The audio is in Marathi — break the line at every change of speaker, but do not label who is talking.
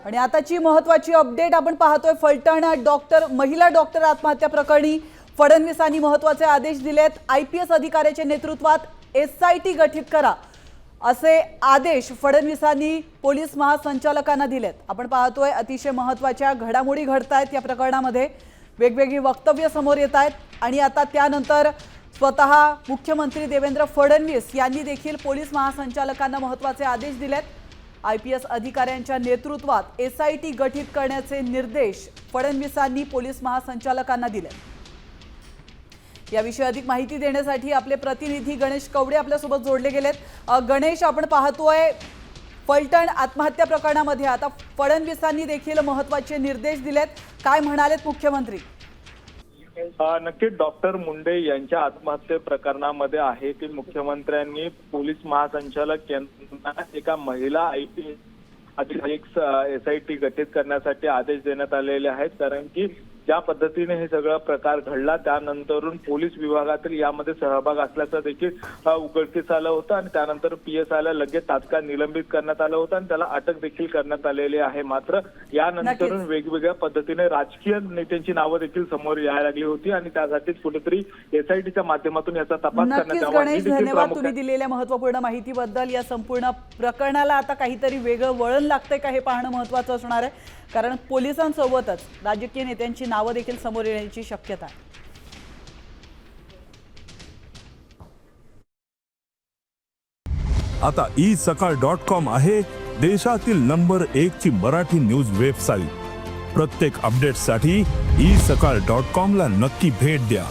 आणि आताची महत्त्वाची अपडेट आपण पाहतोय फलटण महिला डॉक्टर आत्महत्या प्रकरणी फडणवीसांनी महत्त्वाचे आदेश दिलेत। IPS अधिकाऱ्याच्या नेतृत्वात SIT गठीत करा असे आदेश फडणवीसांनी पोलीस महासंचालकांना दिलेत। आपण पाहतोय अतिशय महत्त्वाच्या घडामोडी घडतायत या प्रकरणामध्ये, वेगवेगळी वक्तव्य समोर येत आहेत आणि आता त्यानंतर स्वतः मुख्यमंत्री देवेंद्र फडणवीस यांनी देखील पोलीस महासंचालकांना महत्त्वाचे आदेश दिलेत। IPS अधिकाऱ्यांच्या नेतृत्वात SIT गठीत करण्याचे निर्देश फडणवीसांनी पोलीस महासंचालकांना दिले। याविषयी अधिक माहिती देण्यासाठी आपले प्रतिनिधी गणेश कवडे आपल्यासोबत जोडले गेलेत। गणेश, आपण पाहतोय फलटण आत्महत्या प्रकरणामध्ये आता फडणवीसांनी देखील महत्त्वाचे निर्देश दिलेत, काय म्हणालेत मुख्यमंत्री?
नक्कीच डॉक्टर मुंडे यांच्या आत्महत्ये प्रकरणामध्ये आहे की मुख्यमंत्र्यांनी पोलीस महासंचालक यांना एका महिला IPS अधिकारी SIT गठीत करण्यासाठी आदेश देण्यात आलेले आहेत। कारण की ज्या पद्धतीने हे सगळं प्रकार घडला त्यानंतरून पोलीस विभागातील यामध्ये सहभाग असल्याचं देखील उघडकीस आलं होतं आणि त्यानंतर PSI ला लगेच तात्काळ निलंबित करण्यात आलं होतं आणि त्याला अटक देखील करण्यात आलेली आहे। मात्र यानंतरून वेगवेगळ्या पद्धतीने राजकीय नेत्यांची नावं देखील समोर यायला लागली होती आणि त्यासाठीच कुठेतरी SITच्या माध्यमातून याचा तपास करण्यात यावा।
गणेश, धन्यवाद तुम्ही दिलेल्या महत्त्वपूर्ण माहितीबद्दल। या संपूर्ण प्रकरणाला आता काहीतरी वेगळं वळण लागतंय का हे पाहणं महत्त्वाचं असणार आहे, कारण पोलिसांसोबतच राजकीय नेत्यांची नावं देखील समोर येण्याची शक्यता आहे।
आता isakal.com आहे देशातील नंबर 1 ची मराठी न्यूज वेबसाईट। प्रत्येक अपडेटसाठी isakal.com ला नक्की भेट द्या।